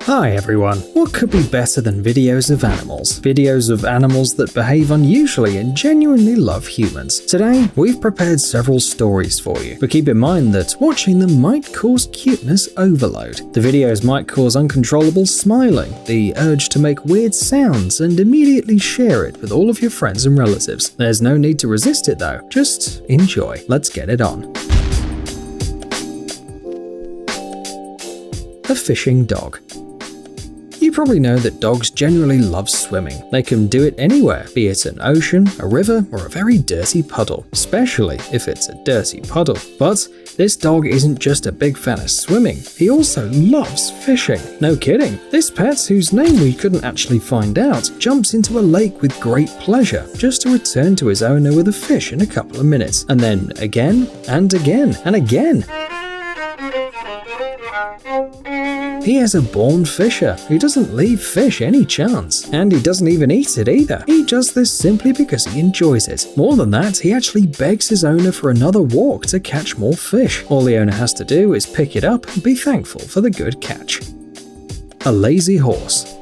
Hi everyone, what could be better than videos of animals? Videos of animals that behave unusually and genuinely love humans. Today, we've prepared several stories for you, but keep in mind that watching them might cause cuteness overload. The videos might cause uncontrollable smiling, the urge to make weird sounds, and immediately share it with all of your friends and relatives. There's no need to resist it though, just enjoy. Let's get it on. A fishing dog. You probably know that dogs generally love swimming. They can do it anywhere, be it an ocean, a river, or a very dirty puddle, especially if it's a dirty puddle. But this dog isn't just a big fan of swimming, he also loves fishing. No kidding. This pet, whose name we couldn't actually find out, jumps into a lake with great pleasure, just to return to his owner with a fish in a couple of minutes, and then again, and again, and again. He is a born fisher who doesn't leave fish any chance, and he doesn't even eat it either. He does this simply because he enjoys it. More than that, he actually begs his owner for another walk to catch more fish. All the owner has to do is pick it up and be thankful for the good catch. A lazy horse.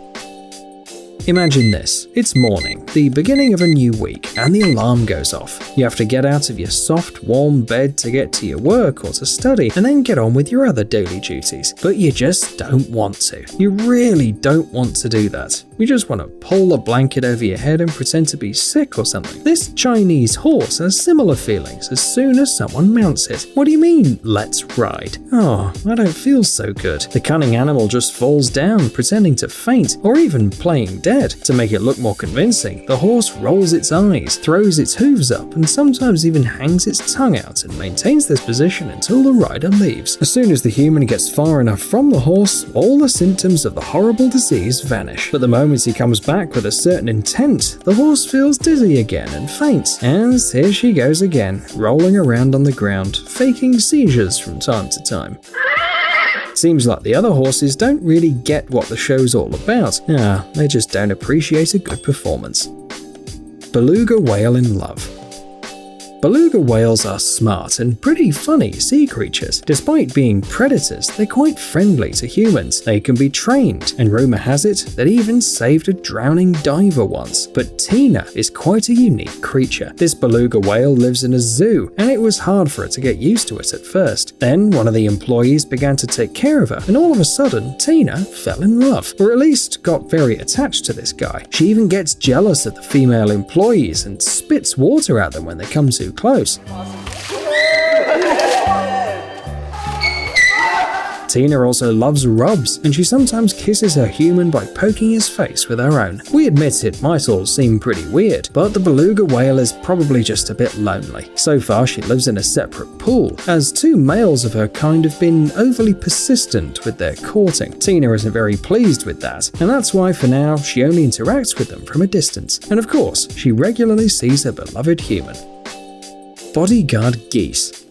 Imagine this. It's morning, the beginning of a new week, and the alarm goes off. You have to get out of your soft, warm bed to get to your work or to study, and then get on with your other daily duties. But you just don't want to. You really don't want to do that. You just want to pull a blanket over your head and pretend to be sick or something. This Chinese horse has similar feelings as soon as someone mounts it. What do you mean, let's ride? Oh, I don't feel so good. The cunning animal just falls down, pretending to faint, or even playing dead. To make it look more convincing, the horse rolls its eyes, throws its hooves up, and sometimes even hangs its tongue out and maintains this position until the rider leaves. As soon as the human gets far enough from the horse, all the symptoms of the horrible disease vanish. But the moment he comes back with a certain intent, the horse feels dizzy again and faints. And here she goes again, rolling around on the ground, faking seizures from time to time. Seems like the other horses don't really get what the show's all about. They just don't appreciate a good performance. Beluga whale in love. Beluga whales are smart and pretty funny sea creatures. Despite being predators, they're quite friendly to humans. They can be trained, and rumor has it that even saved a drowning diver once. But Tina is quite a unique creature. This beluga whale lives in a zoo, and it was hard for her to get used to it at first. Then one of the employees began to take care of her, and all of a sudden, Tina fell in love, or at least got very attached to this guy. She even gets jealous of the female employees and spits water at them when they come too close. Tina also loves rubs, and she sometimes kisses her human by poking his face with her own. We admit it might all seem pretty weird, but the beluga whale is probably just a bit lonely. So far, she lives in a separate pool, as two males of her kind have been overly persistent with their courting. Tina isn't very pleased with that, and that's why for now, she only interacts with them from a distance. And of course, she regularly sees her beloved human. Bodyguard geese.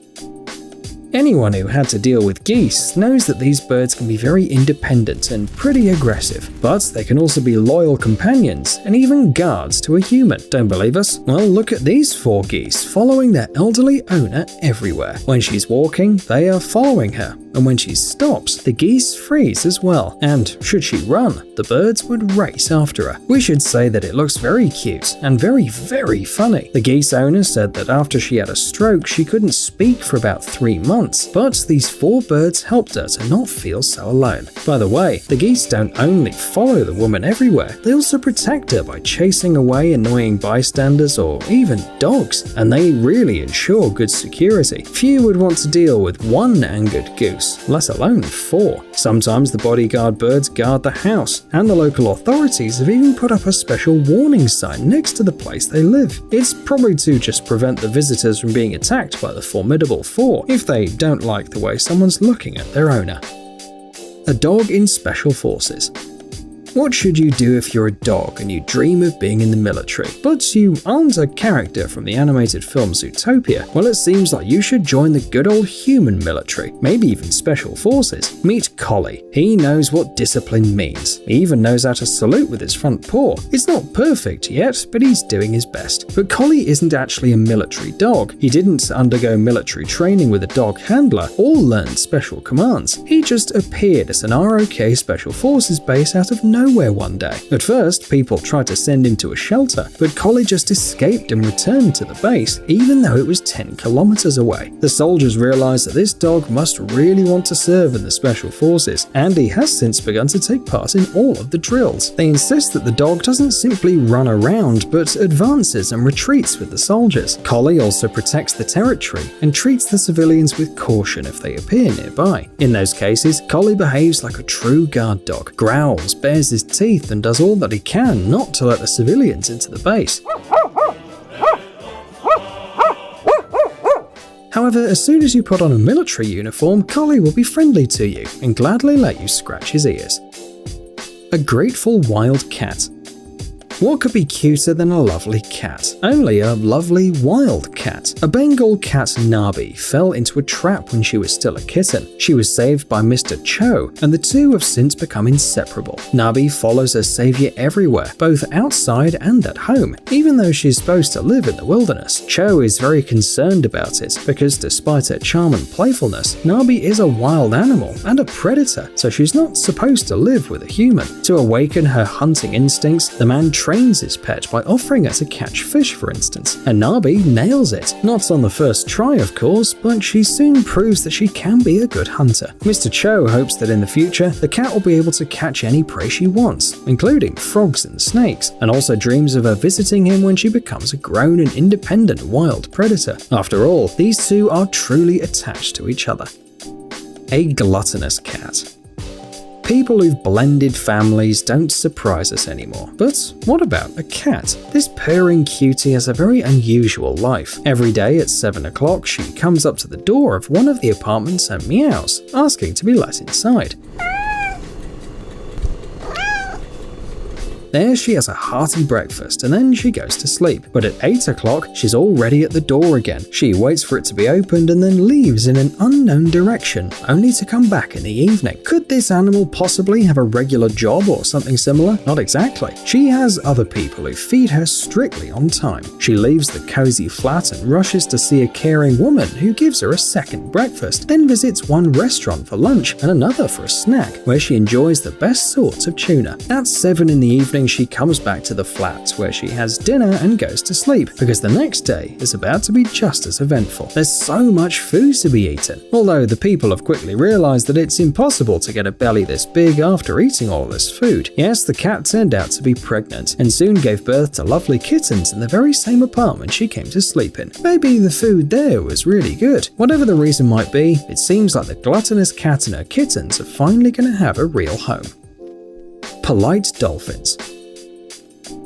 Anyone who had to deal with geese knows that these birds can be very independent and pretty aggressive, but they can also be loyal companions and even guards to a human. Don't believe us? Well, look at these 4 geese following their elderly owner everywhere. When she's walking, they are following her, and when she stops, the geese freeze as well. And should she run, the birds would race after her. We should say that it looks very cute and very, very funny. The geese owner said that after she had a stroke, she couldn't speak for about 3 months. But these 4 birds helped her to not feel so alone. By the way, the geese don't only follow the woman everywhere, they also protect her by chasing away annoying bystanders or even dogs, and they really ensure good security. Few would want to deal with one angered goose, let alone 4. Sometimes the bodyguard birds guard the house, and the local authorities have even put up a special warning sign next to the place they live. It's probably to just prevent the visitors from being attacked by the formidable 4 if they don't like the way someone's looking at their owner. A dog in special forces. What should you do if you're a dog and you dream of being in the military, but you aren't a character from the animated film Zootopia? Well, it seems like you should join the good old human military, maybe even special forces. Meet Collie. He knows what discipline means. He even knows how to salute with his front paw. It's not perfect yet, but he's doing his best. But Collie isn't actually a military dog. He didn't undergo military training with a dog handler or learn special commands. He just appeared at an ROK Special Forces base out of nowhere one day. At first, people tried to send him to a shelter, but Collie just escaped and returned to the base, even though it was 10 kilometers away. The soldiers realized that this dog must really want to serve in the Special Forces, and he has since begun to take part in all of the drills. They insist that the dog doesn't simply run around, but advances and retreats with the soldiers. Collie also protects the territory and treats the civilians with caution if they appear nearby. In those cases, Collie behaves like a true guard dog, growls, bares his teeth, and does all that he can not to let the civilians into the base. However, as soon as you put on a military uniform, Collie will be friendly to you and gladly let you scratch his ears. A grateful wild cat. What could be cuter than a lovely cat? Only a lovely wild cat. A Bengal cat, Nabi, fell into a trap when she was still a kitten. She was saved by Mr. Cho, and the two have since become inseparable. Nabi follows her savior everywhere, both outside and at home, even though she's supposed to live in the wilderness. Cho is very concerned about it, because despite her charm and playfulness, Nabi is a wild animal and a predator, so she's not supposed to live with a human. To awaken her hunting instincts, the man trains his pet by offering her to catch fish, for instance, and Nabi nails it. Not on the first try, of course, but she soon proves that she can be a good hunter. Mr. Cho hopes that in the future, the cat will be able to catch any prey she wants, including frogs and snakes, and also dreams of her visiting him when she becomes a grown and independent wild predator. After all, these two are truly attached to each other. A gluttonous cat. People who've blended families don't surprise us anymore. But what about a cat? This purring cutie has a very unusual life. Every day at 7 o'clock, she comes up to the door of one of the apartments and meows, asking to be let inside. There she has a hearty breakfast and then she goes to sleep. But at 8 o'clock, she's already at the door again. She waits for it to be opened and then leaves in an unknown direction, only to come back in the evening. Could this animal possibly have a regular job or something similar? Not exactly. She has other people who feed her strictly on time. She leaves the cozy flat and rushes to see a caring woman who gives her a second breakfast, then visits one restaurant for lunch and another for a snack, where she enjoys the best sorts of tuna. At 7 in the evening, she comes back to the flat where she has dinner and goes to sleep, because the next day is about to be just as eventful. There's so much food to be eaten. Although the people have quickly realized that it's impossible to get a belly this big after eating all this food. Yes, the cat turned out to be pregnant and soon gave birth to lovely kittens in the very same apartment she came to sleep in. Maybe the food there was really good. Whatever the reason might be, it seems like the gluttonous cat and her kittens are finally going to have a real home. Polite dolphins.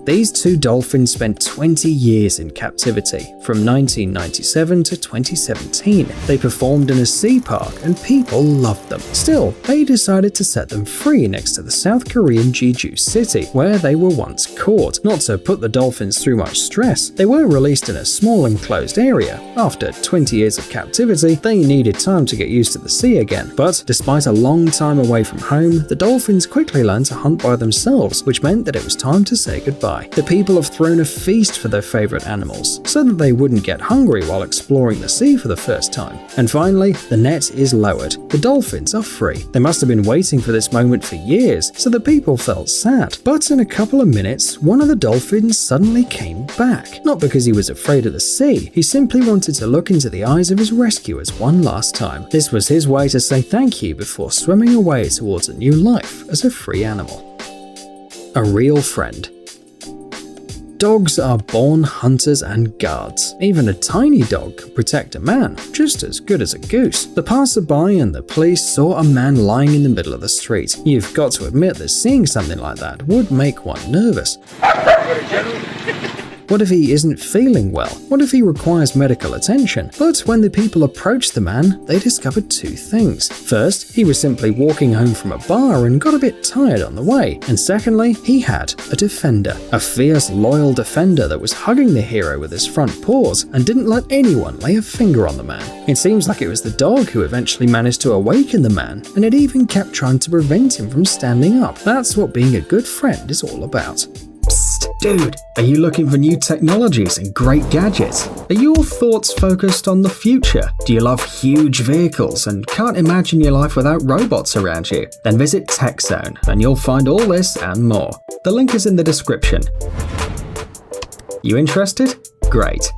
These two dolphins spent 20 years in captivity, from 1997 to 2017. They performed in a sea park and people loved them. Still, they decided to set them free next to the South Korean Jeju city, where they were once caught. Not to put the dolphins through much stress, they were released in a small enclosed area. After 20 years of captivity, they needed time to get used to the sea again. But despite a long time away from home, the dolphins quickly learned to hunt by themselves, which meant that it was time to say goodbye. The people have thrown a feast for their favorite animals, so that they wouldn't get hungry while exploring the sea for the first time. And finally, the net is lowered. The dolphins are free. They must have been waiting for this moment for years, so the people felt sad. But in a couple of minutes, one of the dolphins suddenly came back. Not because he was afraid of the sea, he simply wanted to look into the eyes of his rescuers one last time. This was his way to say thank you before swimming away towards a new life as a free animal. A real friend. Dogs are born hunters and guards. Even a tiny dog can protect a man, just as good as a goose. The passerby and the police saw a man lying in the middle of the street. You've got to admit that seeing something like that would make one nervous. What if he isn't feeling well? What if he requires medical attention? But when the people approached the man, they discovered two things. First, he was simply walking home from a bar and got a bit tired on the way. And secondly, he had a defender. A fierce, loyal defender that was hugging the hero with his front paws and didn't let anyone lay a finger on the man. It seems like it was the dog who eventually managed to awaken the man, and it even kept trying to prevent him from standing up. That's what being a good friend is all about. Psst, dude, are you looking for new technologies and great gadgets? Are your thoughts focused on the future? Do you love huge vehicles and can't imagine your life without robots around you? Then visit TechZone and you'll find all this and more. The link is in the description. You interested? Great.